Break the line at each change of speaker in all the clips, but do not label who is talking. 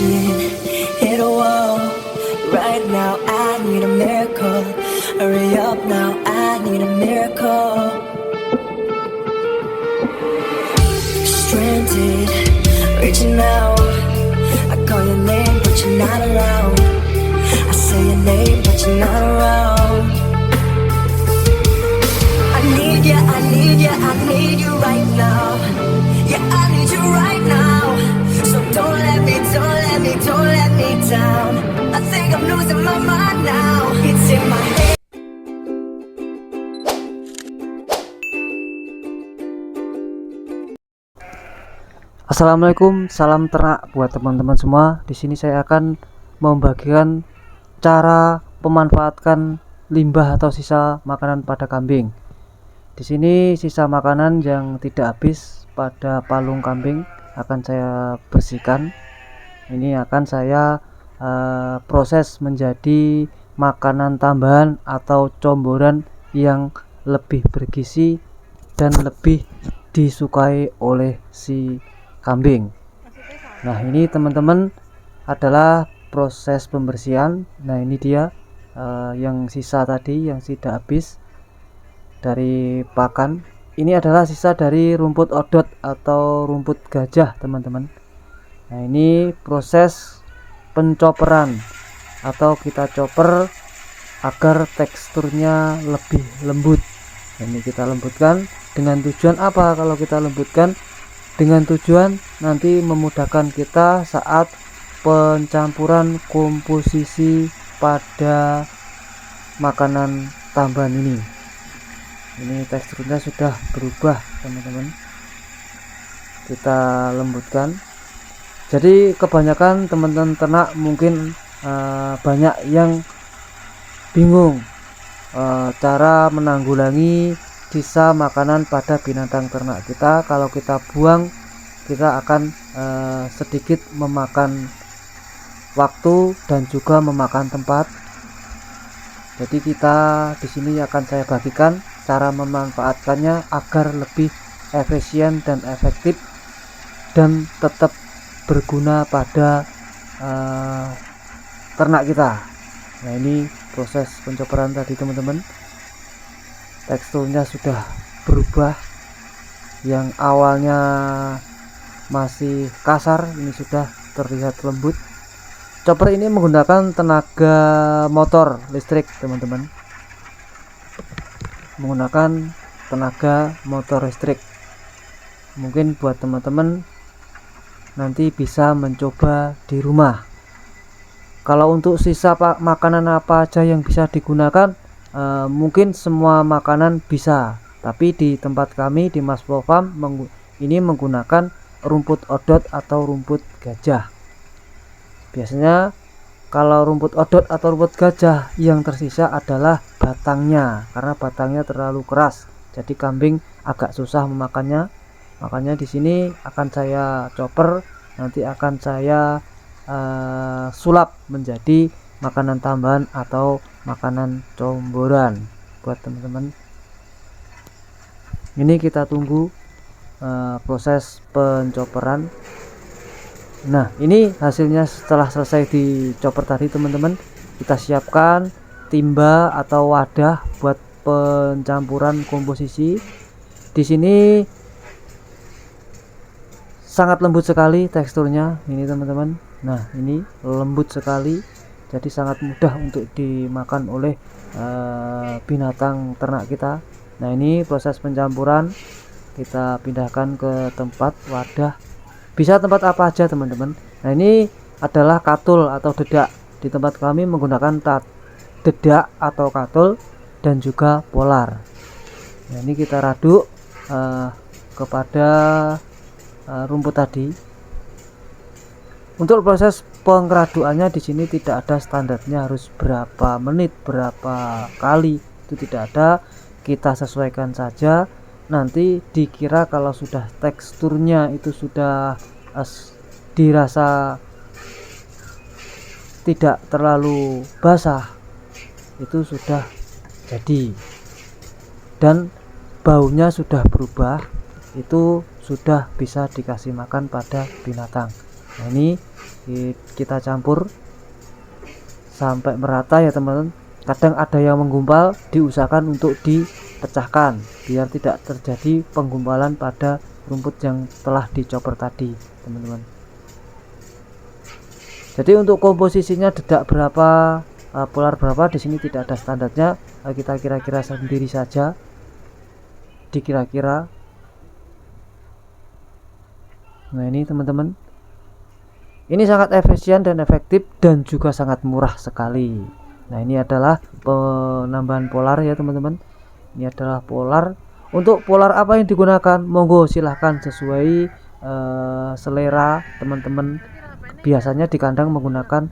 crashing, hit a wall. Right now I need a miracle. Hurry up now, I need a miracle. Stranded, reaching out. I call your name but you're not around. I say your name but you're not around. I need you, I need you, I need you right now. Yeah, I need you right now. So don't let me, don't let me, don't let me down. I think I'm losing my mind now. It's in my head.
Assalamualaikum, salam ternak buat teman-teman semua. Di sini saya akan membagikan cara memanfaatkan limbah atau sisa makanan pada kambing. Di sini sisa makanan yang tidak habis pada palung kambing akan saya bersihkan. Ini akan saya proses menjadi makanan tambahan atau comboran yang lebih bergizi dan lebih disukai oleh si kambing. Nah, ini teman-teman adalah proses pembersihan. Nah, ini dia yang sisa tadi yang tidak habis dari pakan. Ini adalah sisa dari rumput odot atau rumput gajah, teman-teman. Nah, ini proses pencoperan atau kita chopper agar teksturnya lebih lembut. Nah, ini kita lembutkan dengan tujuan apa? Kalau kita lembutkan dengan tujuan nanti memudahkan kita saat pencampuran komposisi pada makanan tambahan ini. Ini teksturnya sudah berubah, teman-teman. Kita lembutkan. Jadi kebanyakan teman-teman ternak mungkin banyak yang bingung cara menanggulangi sisa makanan pada binatang ternak kita. Kalau kita buang, kita akan sedikit memakan waktu dan juga memakan tempat. Jadi kita di sini akan saya bagikan cara memanfaatkannya agar lebih efisien dan efektif dan tetap berguna pada ternak kita. Nah, ini proses pencoperan tadi, teman-teman. Teksturnya sudah berubah, yang awalnya masih kasar ini sudah terlihat lembut. Chopper ini menggunakan tenaga motor listrik, teman-teman. Menggunakan tenaga motor listrik. Mungkin buat teman-teman nanti bisa mencoba di rumah. Kalau untuk sisa makanan apa aja yang bisa digunakan, mungkin semua makanan bisa, tapi di tempat kami di Mas Pro Farm ini menggunakan rumput odot atau rumput gajah. Biasanya kalau rumput odot atau rumput gajah yang tersisa adalah batangnya, karena batangnya terlalu keras, jadi kambing agak susah memakannya. Makanya di sini akan saya chopper, nanti akan saya sulap menjadi makanan tambahan atau makanan comboran buat teman-teman. Ini kita tunggu proses pencoperan. Nah, ini hasilnya setelah selesai dicoper tadi, teman-teman. Kita siapkan timba atau wadah buat pencampuran komposisi. Di sini sangat lembut sekali teksturnya ini, teman-teman. Nah, ini lembut sekali, jadi sangat mudah untuk dimakan oleh binatang ternak kita. Nah, ini proses pencampuran. Kita pindahkan ke tempat wadah, bisa tempat apa aja, teman-teman. Nah, ini adalah katul atau dedak. Di tempat kami menggunakan dedak atau katul dan juga polar. Nah, ini kita raduk kepada rumput tadi. Untuk proses pengradukannya di sini tidak ada standarnya harus berapa menit, berapa kali, itu tidak ada. Kita sesuaikan saja. Nanti dikira kalau sudah teksturnya itu sudah dirasa tidak terlalu basah, itu sudah jadi, dan baunya sudah berubah, itu sudah bisa dikasih makan pada binatang. Nah, ini kita campur sampai merata ya teman-teman. Kadang ada yang menggumpal, diusahakan untuk dipecahkan biar tidak terjadi penggumpalan pada rumput yang telah dicopper tadi teman-teman. Jadi untuk komposisinya dedak berapa, polar berapa, di sini tidak ada standarnya, kita kira-kira sendiri saja, dikira-kira. Nah ini teman-teman, ini sangat efisien dan efektif dan juga sangat murah sekali. Nah ini adalah penambahan polar ya teman-teman. Ini adalah polar. Untuk polar apa yang digunakan, monggo silahkan sesuai selera teman-teman. Biasanya di kandang menggunakan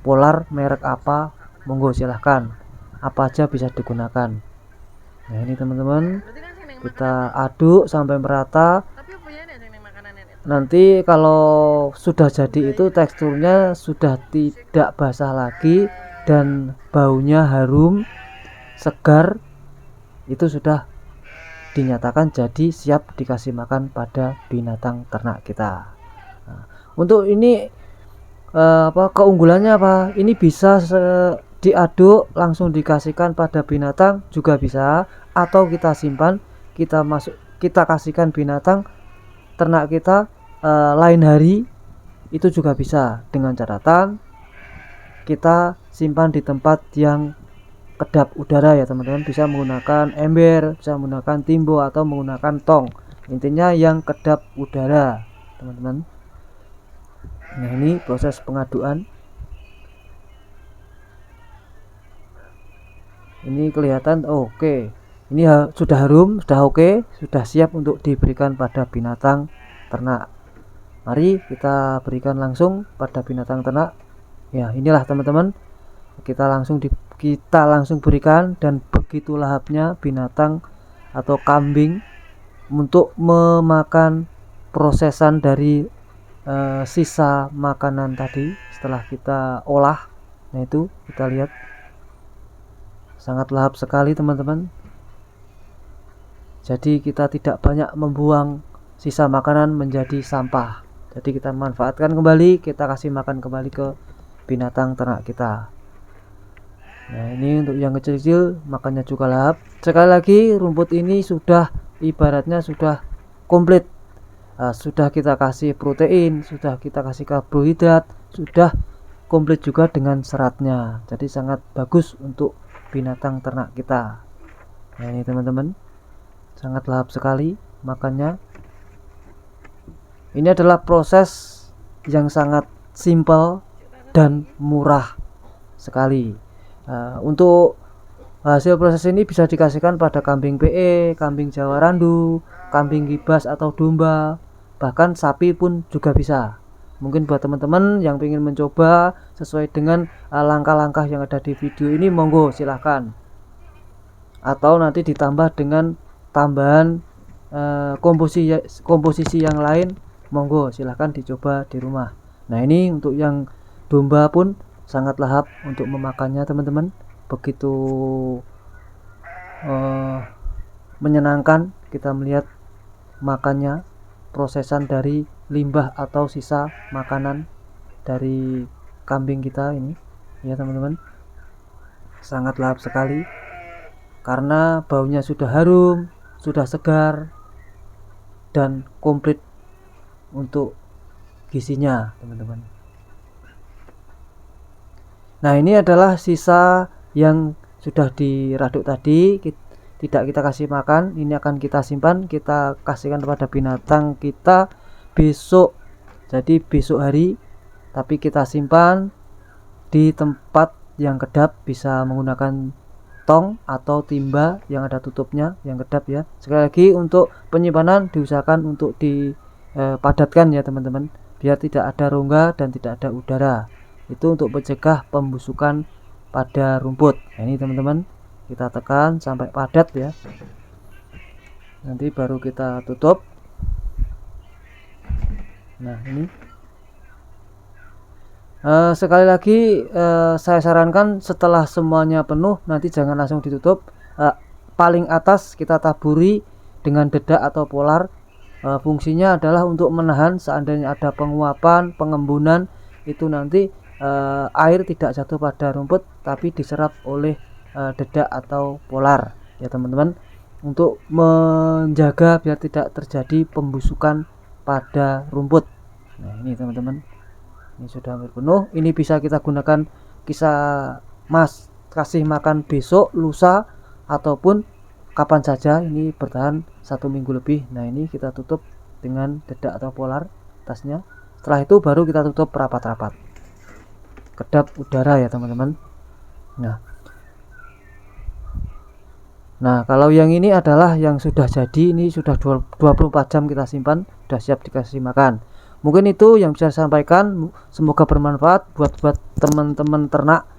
polar merek apa, monggo silahkan, apa aja bisa digunakan. Nah ini teman-teman, kita aduk sampai merata. Nanti kalau sudah jadi itu teksturnya sudah tidak basah lagi dan baunya harum segar, itu sudah dinyatakan jadi siap dikasih makan pada binatang ternak kita. Nah, untuk ini keunggulannya apa? Ini bisa diaduk langsung dikasihkan pada binatang juga bisa, atau kita simpan, kita kasihkan binatang ternak kita lain hari, itu juga bisa, dengan catatan kita simpan di tempat yang kedap udara ya teman-teman. Bisa menggunakan ember, bisa menggunakan timbo, atau menggunakan tong, intinya yang kedap udara teman-teman. Nah ini proses pengaduan, ini kelihatan oke. Ini sudah harum, sudah oke, sudah siap untuk diberikan pada binatang ternak. Mari kita berikan langsung pada binatang ternak. Ya inilah teman-teman, kita langsung berikan, dan begitu lahapnya binatang atau kambing untuk memakan prosesan dari sisa makanan tadi setelah kita olah. Nah itu kita lihat sangat lahap sekali teman-teman. Jadi kita tidak banyak membuang sisa makanan menjadi sampah, jadi kita manfaatkan kembali, kita kasih makan kembali ke binatang ternak kita. Nah ini untuk yang kecil-kecil makannya juga lahap. Sekali lagi, rumput ini sudah ibaratnya sudah komplit. Sudah kita kasih protein, sudah kita kasih karbohidrat, sudah komplit juga dengan seratnya, jadi sangat bagus untuk binatang ternak kita. Nah ini teman-teman, sangat lahap sekali makannya. Ini adalah proses yang sangat simpel dan murah sekali. Untuk hasil proses ini bisa dikasihkan pada kambing PE, kambing Jawa Randu, kambing kibas atau domba, bahkan sapi pun juga bisa. Mungkin buat teman-teman yang ingin mencoba sesuai dengan langkah-langkah yang ada di video ini, monggo silahkan. Atau nanti ditambah dengan tambahan komposisi yang lain, monggo silahkan dicoba di rumah. Nah ini untuk yang domba pun sangat lahap untuk memakannya teman-teman. Begitu menyenangkan kita melihat makannya, prosesan dari limbah atau sisa makanan dari kambing kita ini ya teman-teman. Sangat lahap sekali karena baunya sudah harum, sudah segar, dan komplit untuk gizinya teman-teman. Nah ini adalah sisa yang sudah diraduk tadi, tidak kita kasih makan. Ini akan kita simpan, kita kasihkan kepada binatang kita besok, jadi besok hari, tapi kita simpan di tempat yang kedap, bisa menggunakan tong atau timba yang ada tutupnya yang kedap ya. Sekali lagi, untuk penyimpanan diusahakan untuk dipadatkan ya teman-teman, biar tidak ada rongga dan tidak ada udara. Itu untuk mencegah pembusukan pada rumput. Nah, ini teman-teman, kita tekan sampai padat ya, nanti baru kita tutup. Nah ini sekali lagi saya sarankan setelah semuanya penuh, nanti jangan langsung ditutup. Paling atas kita taburi dengan dedak atau polar. Fungsinya adalah untuk menahan seandainya ada penguapan, pengembunan itu nanti air tidak jatuh pada rumput tapi diserap oleh dedak atau polar ya teman-teman, untuk menjaga biar tidak terjadi pembusukan pada rumput. Nah ini teman-teman, ini sudah hampir penuh. Ini bisa kita gunakan kasih makan besok, lusa, ataupun kapan saja. Ini bertahan 1 minggu lebih. Nah ini kita tutup dengan dedak atau polar tasnya. Setelah itu baru kita tutup rapat-rapat, kedap udara ya teman-teman. Nah kalau yang ini adalah yang sudah jadi, ini sudah 24 jam kita simpan, sudah siap dikasih makan. Mungkin itu yang bisa saya sampaikan, semoga bermanfaat buat teman-teman ternak.